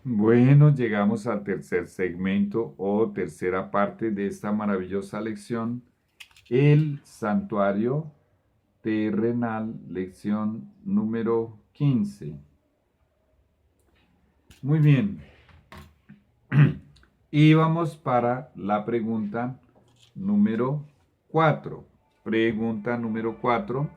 Bueno, llegamos al tercer segmento o tercera parte de esta maravillosa lección, el santuario terrenal, lección número 15. Muy bien, y vamos para la pregunta número 4. Pregunta número 4.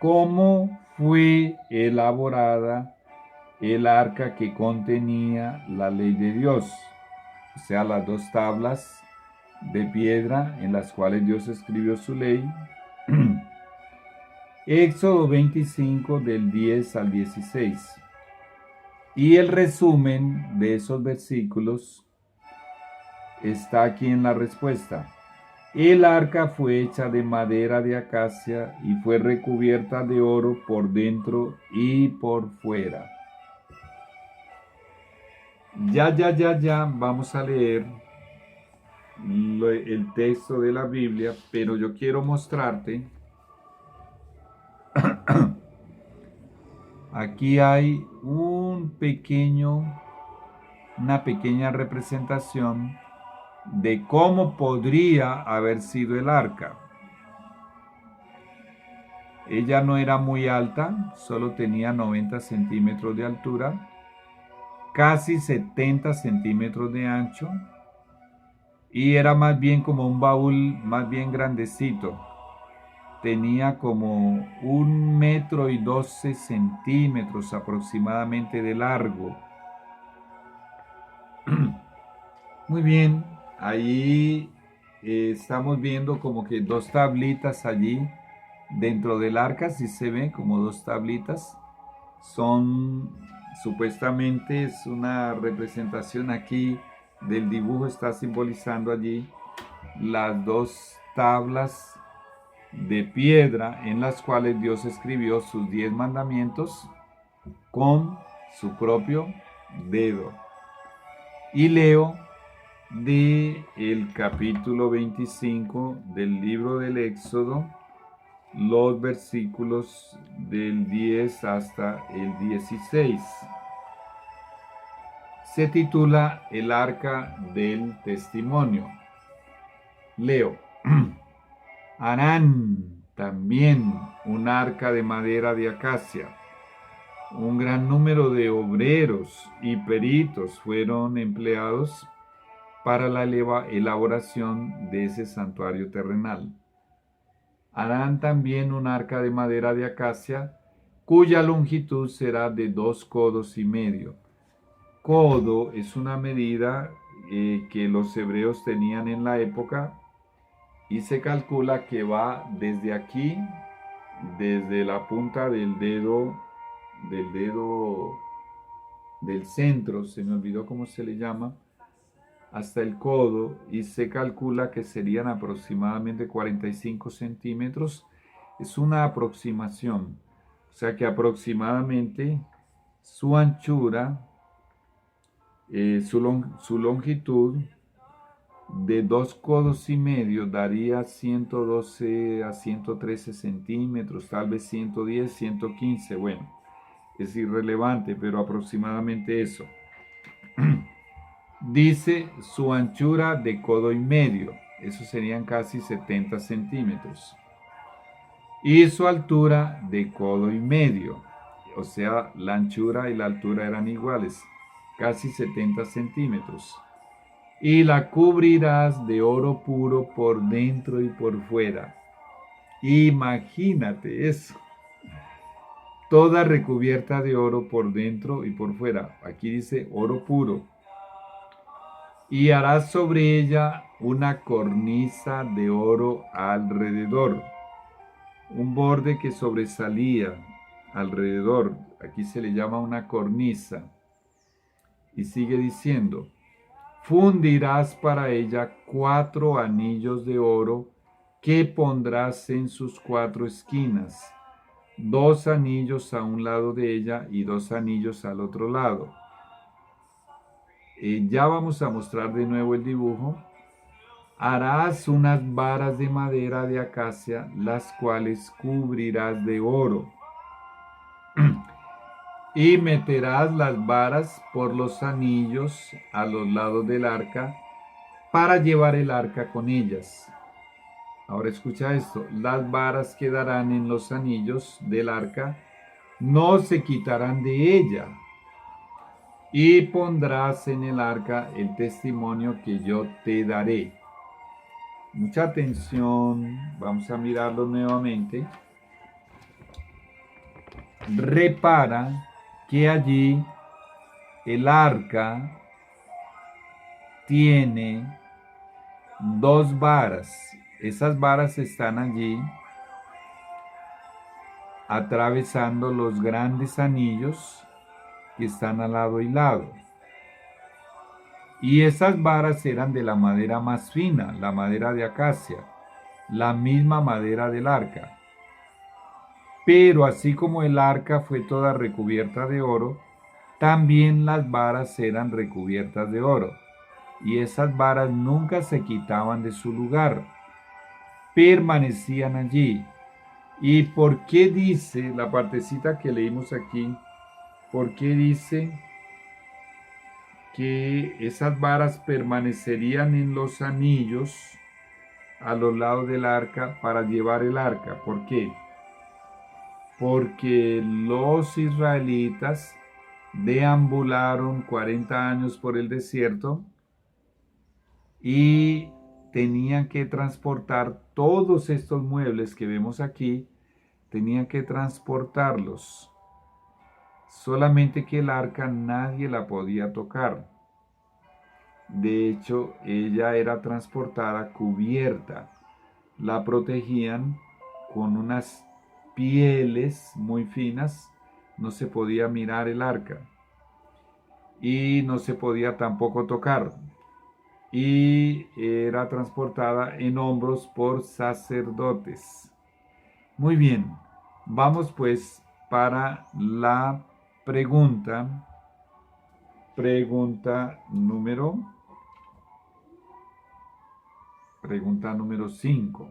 ¿Cómo fue elaborada el arca que contenía la ley de Dios? O sea, las dos tablas de piedra en las cuales Dios escribió su ley. Éxodo 25 del 10 al 16. Y el resumen de esos versículos está aquí en la respuesta. El arca fue hecha de madera de acacia y fue recubierta de oro por dentro y por fuera. Ya, vamos a leer el texto de la Biblia, pero yo quiero mostrarte, aquí hay una pequeña representación de cómo podría haber sido el arca. Ella no era muy alta, solo tenía 90 centímetros de altura, casi 70 centímetros de ancho, y era más bien como un baúl más bien grandecito. Tenía como 1,12 m aproximadamente de largo. Muy bien, ahí estamos viendo como que dos tablitas allí dentro del arca, si se ven como dos tablitas. Son, supuestamente es una representación aquí del dibujo, está simbolizando allí las dos tablas de piedra en las cuales Dios escribió sus 10 mandamientos con su propio dedo. Y leo de el capítulo 25 del libro del Éxodo, los versículos del 10 hasta el 16. Se titula El Arca del Testimonio. Leo. Harán también un arca de madera de acacia. Un gran número de obreros y peritos fueron empleados para la elaboración de ese santuario terrenal. Harán también un arca de madera de acacia, cuya longitud será de 2,5 codos. Codo es una medida que los hebreos tenían en la época y se calcula que va desde aquí, desde la punta del dedo del centro, se me olvidó cómo se le llama, hasta el codo, y se calcula que serían aproximadamente 45 centímetros. Es una aproximación, o sea que aproximadamente su anchura, su longitud de 2,5 codos daría 112 a 113 centímetros, tal vez 110, 115, bueno, es irrelevante, pero aproximadamente eso. Dice su anchura de 1,5 codos, eso serían casi 70 centímetros. Y su altura de 1,5 codos, o sea, la anchura y la altura eran iguales, casi 70 centímetros. Y la cubrirás de oro puro por dentro y por fuera. Imagínate eso. Toda recubierta de oro por dentro y por fuera. Aquí dice oro puro. Y harás sobre ella una cornisa de oro alrededor. Un borde que sobresalía alrededor. Aquí se le llama una cornisa. Y sigue diciendo: fundirás para ella 4 anillos de oro que pondrás en sus 4 esquinas, 2 anillos a un lado de ella y 2 anillos al otro lado. Ya vamos a mostrar de nuevo el dibujo. Harás unas varas de madera de acacia, las cuales cubrirás de oro. Y meterás las varas por los anillos a los lados del arca para llevar el arca con ellas. Ahora escucha esto, las varas quedarán en los anillos del arca, no se quitarán de ella. Y pondrás en el arca el testimonio que yo te daré. Mucha atención, vamos a mirarlo nuevamente. Repara que allí el arca tiene dos varas. Esas varas están allí atravesando los grandes anillos que están al lado y lado. Y esas varas eran de la madera más fina, la madera de acacia, la misma madera del arca. Pero así como el arca fue toda recubierta de oro, también las varas eran recubiertas de oro. Y esas varas nunca se quitaban de su lugar, permanecían allí. ¿Y por qué dice la partecita que leímos aquí? ¿Por qué dice que esas varas permanecerían en los anillos a los lados del arca para llevar el arca? ¿Por qué? Porque los israelitas deambularon 40 años por el desierto y tenían que transportar todos estos muebles que vemos aquí, tenían que transportarlos. Solamente que el arca nadie la podía tocar. De hecho, ella era transportada cubierta. La protegían con unas pieles muy finas. No se podía mirar el arca. Y no se podía tampoco tocar. Y era transportada en hombros por sacerdotes. Muy bien, vamos pues para la pregunta número 5.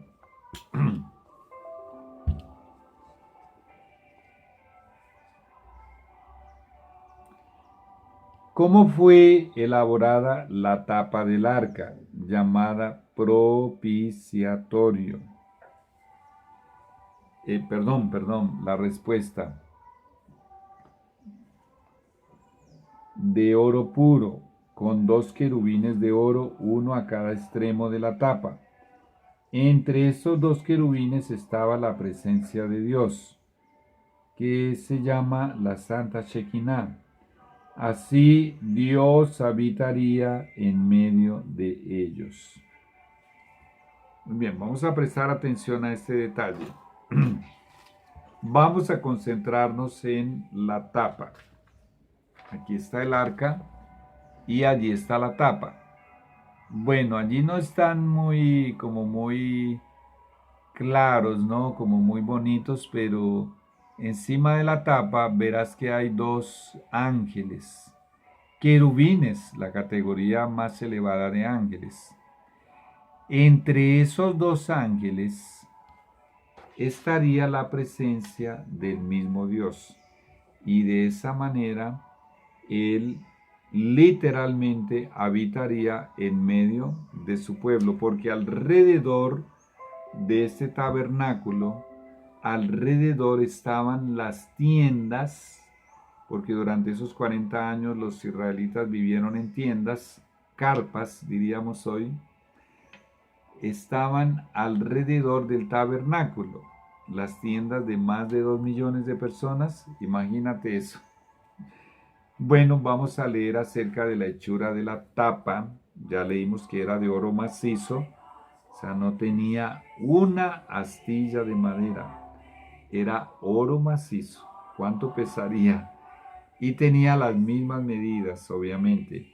¿Cómo fue elaborada la tapa del arca, llamada propiciatorio? La respuesta. De oro puro, con 2 querubines de oro, uno a cada extremo de la tapa. Entre estos 2 querubines estaba la presencia de Dios, que se llama la Santa Shekinah. Así Dios habitaría en medio de ellos. Muy bien, vamos a prestar atención a este detalle. Vamos a concentrarnos en la tapa. Aquí está el arca y allí está la tapa. Bueno, allí no están muy claros, ¿no? Como muy bonitos, pero encima de la tapa verás que hay 2 ángeles. Querubines, la categoría más elevada de ángeles. Entre esos 2 ángeles estaría la presencia del mismo Dios. Y de esa manera, Él literalmente habitaría en medio de su pueblo, porque alrededor de este tabernáculo, alrededor estaban las tiendas, porque durante esos 40 años los israelitas vivieron en tiendas, carpas diríamos hoy, estaban alrededor del tabernáculo, las tiendas de más de 2 millones de personas, imagínate eso. Bueno, vamos a leer acerca de la hechura de la tapa. Ya leímos que era de oro macizo, o sea, no tenía una astilla de madera, era oro macizo. ¿Cuánto pesaría? Y tenía las mismas medidas, obviamente,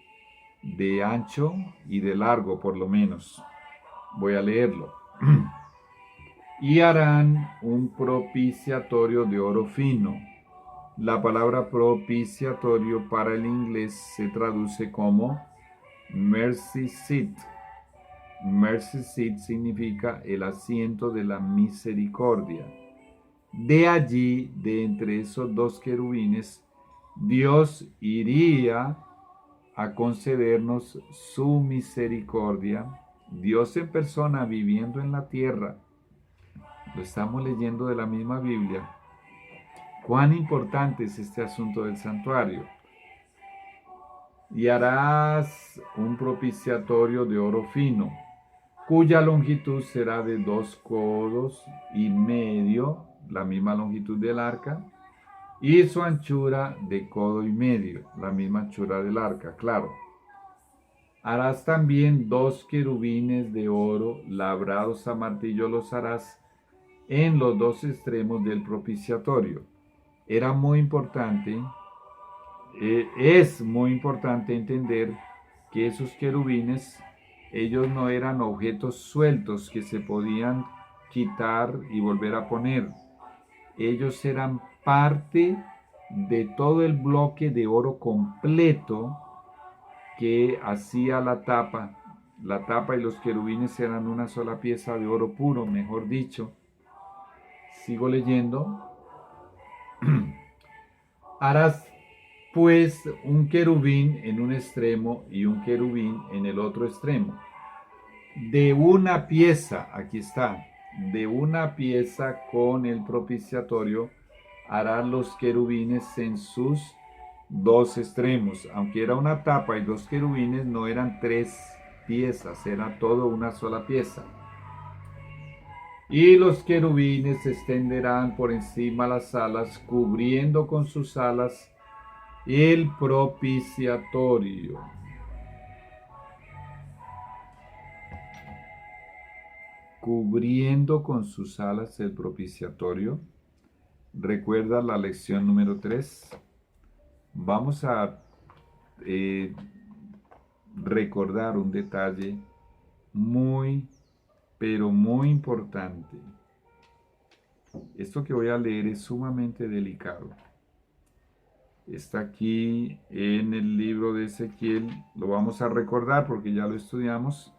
de ancho y de largo por lo menos. Voy a leerlo. Y harán un propiciatorio de oro fino. La palabra propiciatorio para el inglés se traduce como mercy seat. mercy seat significa el asiento de la misericordia. De allí, de entre esos dos querubines, Dios iría a concedernos su misericordia. Dios en persona viviendo en la tierra. Lo estamos leyendo de la misma Biblia. Cuán importante es este asunto del santuario. Y harás un propiciatorio de oro fino, cuya longitud será de 2,5 codos, la misma longitud del arca, y su anchura de 1,5 codos, la misma anchura del arca, claro. Harás también 2 querubines de oro labrados a martillo, los harás en los 2 extremos del propiciatorio. Era muy importante, es muy importante entender que esos querubines, ellos no eran objetos sueltos que se podían quitar y volver a poner. Ellos eran parte de todo el bloque de oro completo que hacía la tapa. La tapa y los querubines eran una sola pieza de oro puro, mejor dicho. Sigo leyendo. Harás pues un querubín en un extremo y un querubín en el otro extremo. De una pieza, aquí está, de una pieza con el propiciatorio harás los querubines en sus 2 extremos. Aunque era una tapa y 2 querubines, no eran 3 piezas, era todo una sola pieza. Y los querubines se extenderán por encima las alas, cubriendo con sus alas el propiciatorio. Cubriendo con sus alas el propiciatorio. ¿Recuerda la lección número 3? Vamos a recordar un detalle muy, pero muy importante. Esto que voy a leer es sumamente delicado. Está aquí en el libro de Ezequiel, lo vamos a recordar porque ya lo estudiamos.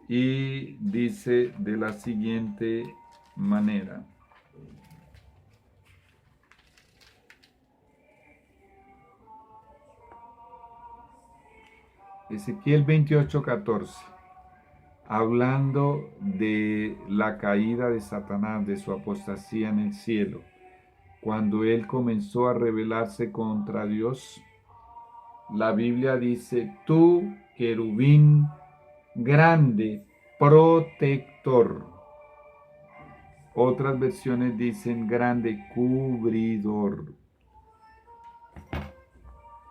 Y dice de la siguiente manera. Ezequiel 28:14, hablando de la caída de Satanás, de su apostasía en el cielo, cuando él comenzó a rebelarse contra Dios. La Biblia dice: tú, querubín grande, protector. Otras versiones dicen grande cubridor.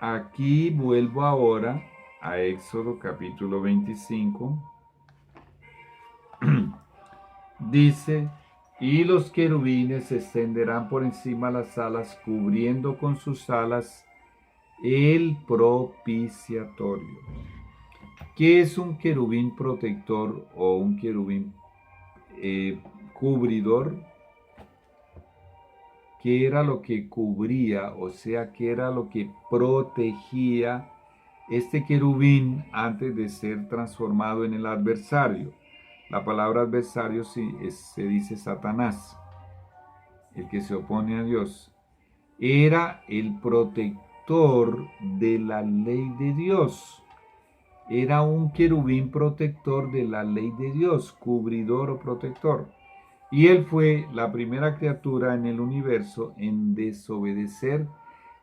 Aquí vuelvo ahora a Éxodo capítulo 25. Dice: y los querubines se extenderán por encima las alas, cubriendo con sus alas el propiciatorio. ¿Qué es un querubín protector o un querubín cubridor? ¿Qué era lo que cubría? O sea, ¿qué era lo que protegía este querubín antes de ser transformado en el adversario? La palabra adversario se dice Satanás, el que se opone a Dios. Era el protector de la ley de Dios. Era un querubín protector de la ley de Dios, cubridor o protector. Y él fue la primera criatura en el universo en desobedecer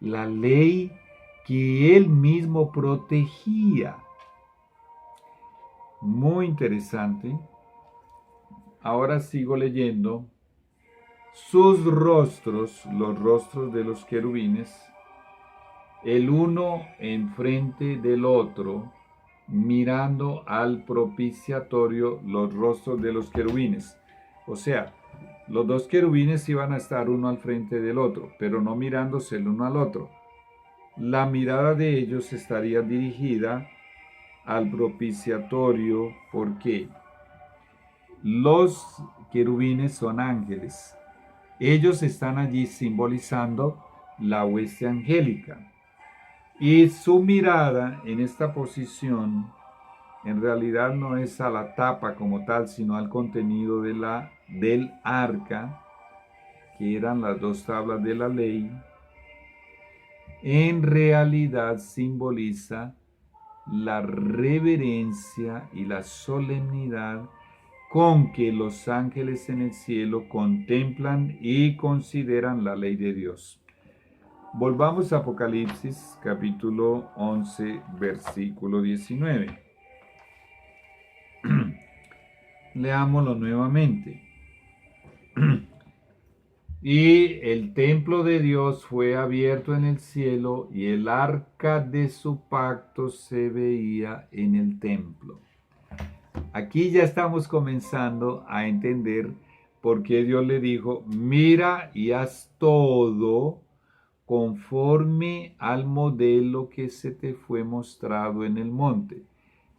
la ley que él mismo protegía. Muy interesante. Ahora sigo leyendo. Sus rostros, los rostros de los querubines, el uno enfrente del otro, mirando al propiciatorio, los rostros de los querubines. O sea, los 2 querubines iban a estar uno al frente del otro, pero no mirándose el uno al otro. La mirada de ellos estaría dirigida al propiciatorio, porque los querubines son ángeles. Ellos están allí simbolizando la hueste angélica. Y su mirada en esta posición en realidad no es a la tapa como tal, sino al contenido del arca, que eran las 2 tablas de la ley, en realidad simboliza la reverencia y la solemnidad con que los ángeles en el cielo contemplan y consideran la ley de Dios. Volvamos a Apocalipsis capítulo 11, versículo 19. Leámoslo nuevamente. Y el templo de Dios fue abierto en el cielo y el arca de su pacto se veía en el templo. Aquí ya estamos comenzando a entender por qué Dios le dijo, mira y haz todo conforme al modelo que se te fue mostrado en el monte.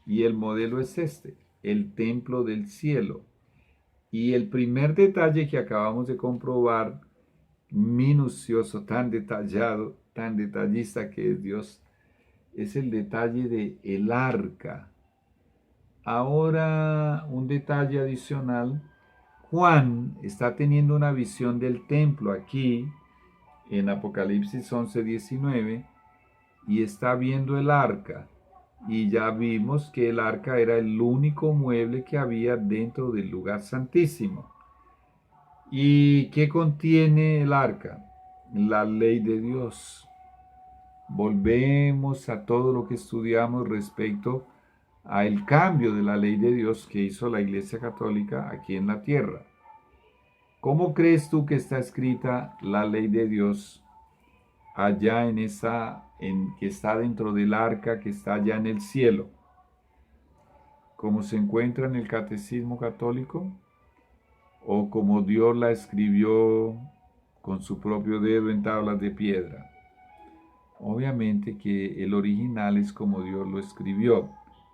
Y el modelo es este, el templo del cielo. Y el primer detalle que acabamos de comprobar, minucioso, tan detallado, tan detallista que es Dios, es el detalle de el arca. Ahora, un detalle adicional, Juan está teniendo una visión del templo aquí en Apocalipsis 11:19 y está viendo el arca. Y ya vimos que el arca era el único mueble que había dentro del lugar santísimo. ¿Y qué contiene el arca? La ley de Dios. Volvemos a todo lo que estudiamos respecto al cambio de la ley de Dios que hizo la Iglesia Católica aquí en la tierra. ¿Cómo crees tú que está escrita la ley de Dios allá que está dentro del arca, que está allá en el cielo? ¿Cómo se encuentra en el Catecismo Católico? ¿O como Dios la escribió con su propio dedo en tablas de piedra? Obviamente que el original es como Dios lo escribió.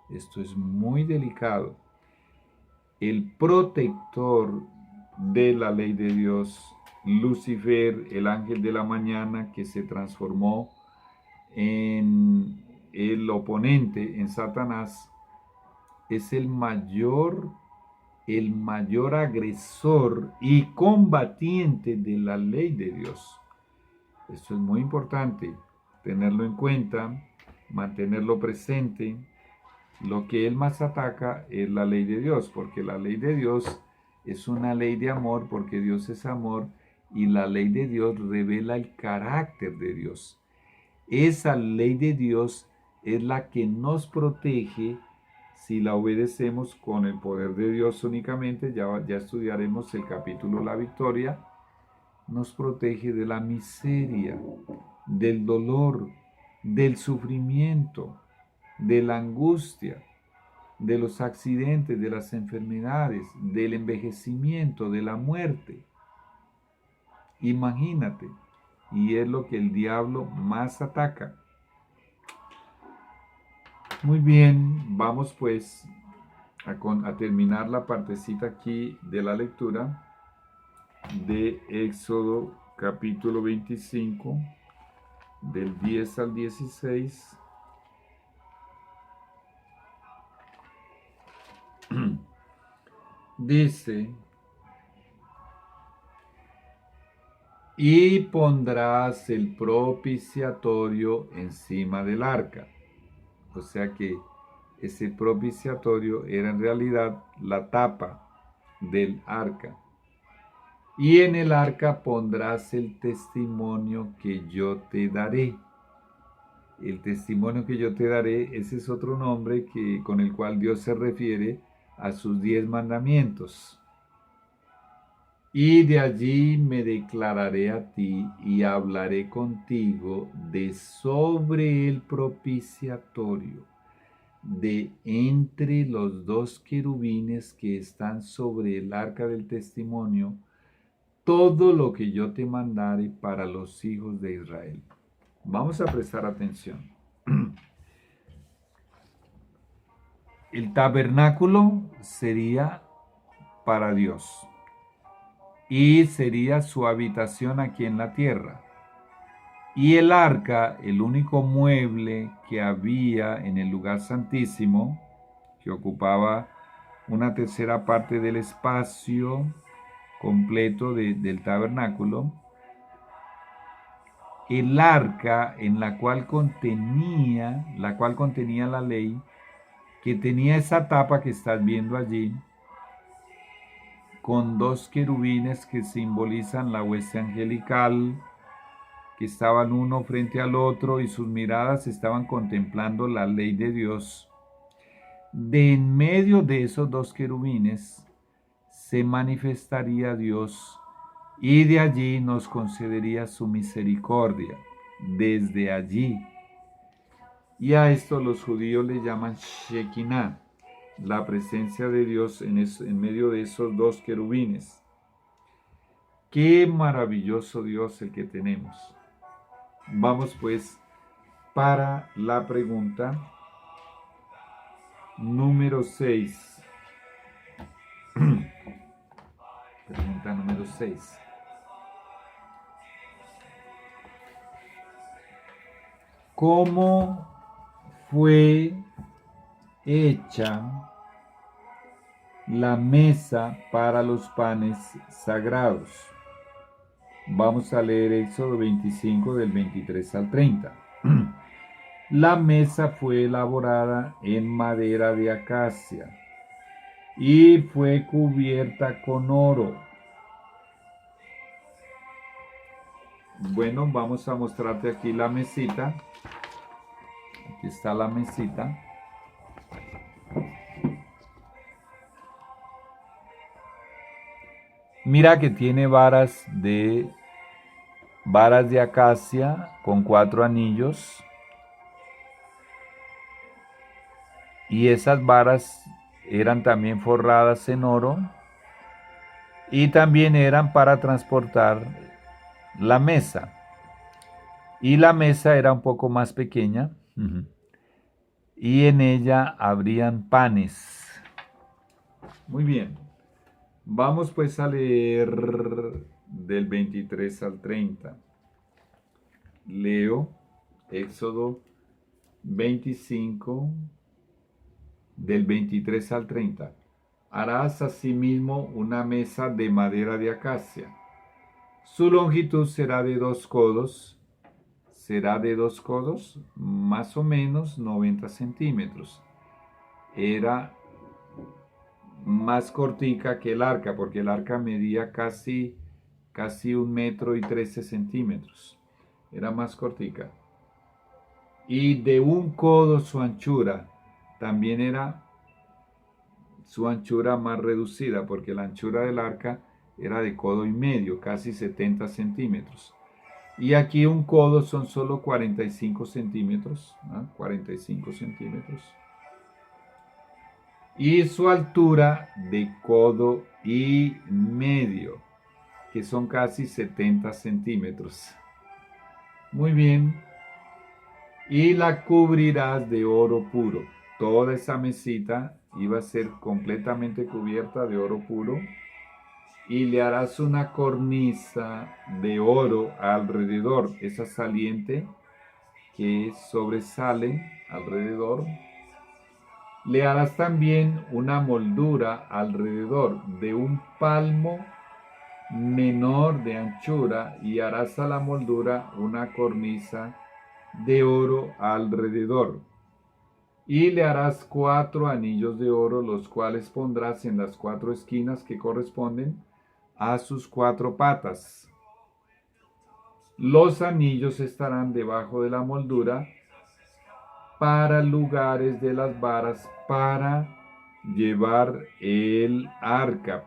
Esto es muy delicado. El protector de la ley de Dios, Lucifer, el ángel de la mañana que se transformó en el oponente, en Satanás, es el mayor agresor y combatiente de la ley de Dios. Esto es muy importante, tenerlo en cuenta, mantenerlo presente. Lo que él más ataca es la ley de Dios, porque la ley de Dios es una ley de amor, porque Dios es amor, y la ley de Dios revela el carácter de Dios. Esa ley de Dios es la que nos protege si la obedecemos con el poder de Dios únicamente. Ya estudiaremos el capítulo La Victoria. Nos protege de la miseria, del dolor, del sufrimiento, de la angustia, de los accidentes, de las enfermedades, del envejecimiento, de la muerte. Imagínate, y es lo que el diablo más ataca. Muy bien, vamos pues a terminar la partecita aquí de la lectura de Éxodo capítulo 25, del 10 al 16. Dice, y pondrás el propiciatorio encima del arca. O sea que ese propiciatorio era en realidad la tapa del arca. Y en el arca pondrás el testimonio que yo te daré. El testimonio que yo te daré, ese es otro nombre con el cual Dios se refiere a sus 10 mandamientos. Y de allí me declararé a ti y hablaré contigo de sobre el propiciatorio, de entre los 2 querubines que están sobre el arca del testimonio, todo lo que yo te mandare para los hijos de Israel. Vamos a prestar atención. El tabernáculo sería para Dios y sería su habitación aquí en la tierra. Y el arca, el único mueble que había en el lugar santísimo, que ocupaba una tercera parte del espacio completo del tabernáculo. El arca en la cual contenía la ley, que tenía esa tapa que estás viendo allí, con dos querubines que simbolizan la hueste angelical, que estaban uno frente al otro y sus miradas estaban contemplando la ley de Dios. De en medio de esos dos querubines se manifestaría Dios y de allí nos concedería su misericordia, desde allí. Y a esto los judíos le llaman Shekinah, la presencia de Dios en medio de esos dos querubines. Qué maravilloso Dios el que tenemos. Vamos pues para la pregunta número 6. Pregunta número 6. ¿Cómo fue hecha la mesa para los panes sagrados? Vamos a leer Éxodo 25 del 23 al 30. La mesa fue elaborada en madera de acacia y fue cubierta con oro. Bueno, vamos a mostrarte aquí la mesita. Aquí está la mesita. Mira que tiene varas de acacia con 4 anillos. Y esas varas eran también forradas en oro. Y también eran para transportar la mesa. Y la mesa era un poco más pequeña. Y en ella habrían panes. Muy bien. Vamos pues a leer del 23 al 30. Leo Éxodo 25 del 23 al 30. Harás asimismo una mesa de madera de acacia. Su longitud será de 2 codos. Será de 2 codos, más o menos 90 centímetros. Era más cortica que el arca, porque el arca medía casi 1 metro y 13 centímetros. Era más cortica. Y de 1 codo su anchura. También era su anchura más reducida, porque la anchura del arca era de 1,5 codos, casi 70 centímetros. Y aquí 1 codo son solo 45 centímetros. 45 centímetros. Y su altura de 1,5 codos, que son casi 70 centímetros. Muy bien. Y la cubrirás de oro puro. Toda esa mesita iba a ser completamente cubierta de oro puro. Y le harás una cornisa de oro alrededor, esa saliente que sobresale alrededor. Le harás también una moldura alrededor de 1 palmo menor de anchura y harás a la moldura una cornisa de oro alrededor. Y le harás 4 anillos de oro, los cuales pondrás en las 4 esquinas que corresponden a sus 4 patas. Los anillos estarán debajo de la moldura para lugares de las varas para llevar el arca,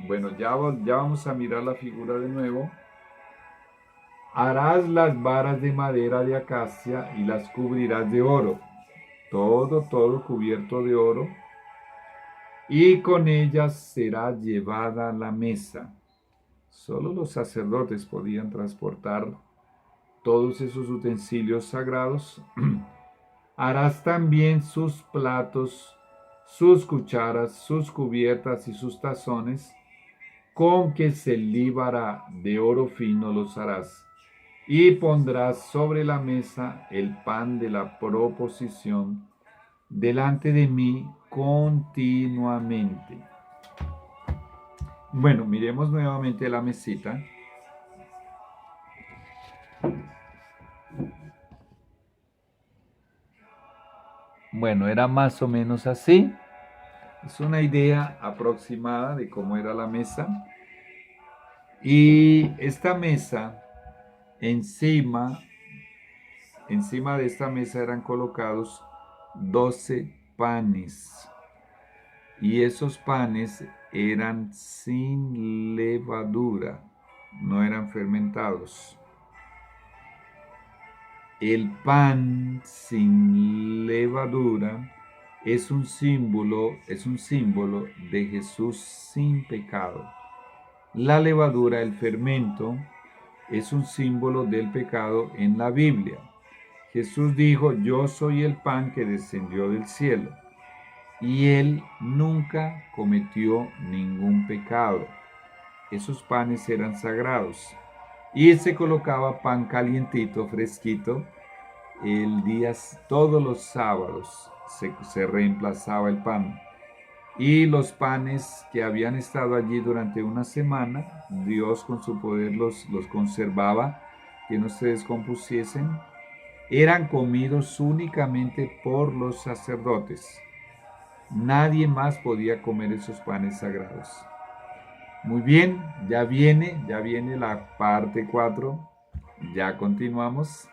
Bueno, ya vamos a mirar la figura de nuevo. Harás las varas de madera de acacia y las cubrirás de oro. Todo cubierto de oro. Y con ellas será llevada la mesa. Solo los sacerdotes podían transportar todos esos utensilios sagrados. Harás también sus platos, sus cucharas, sus cubiertas y sus tazones. Con que se libará de oro fino los harás. Y pondrás sobre la mesa el pan de la proposición delante de mí continuamente. Bueno, miremos nuevamente la mesita. Bueno, era más o menos así. Es una idea aproximada de cómo era la mesa. Y esta mesa, encima de esta mesa eran colocados 12 panes. Y esos panes eran sin levadura, no eran fermentados. El pan sin levadura es un símbolo de Jesús sin pecado. La levadura, el fermento, es un símbolo del pecado en la Biblia. Jesús dijo, yo soy el pan que descendió del cielo. Y él nunca cometió ningún pecado. Esos panes eran sagrados. Y se colocaba pan calientito, fresquito, todos los sábados se reemplazaba el pan. Y los panes que habían estado allí durante una semana, Dios con su poder los conservaba, que no se descompusiesen, eran comidos únicamente por los sacerdotes. Nadie más podía comer esos panes sagrados. Muy bien, ya viene la parte 4. Ya continuamos.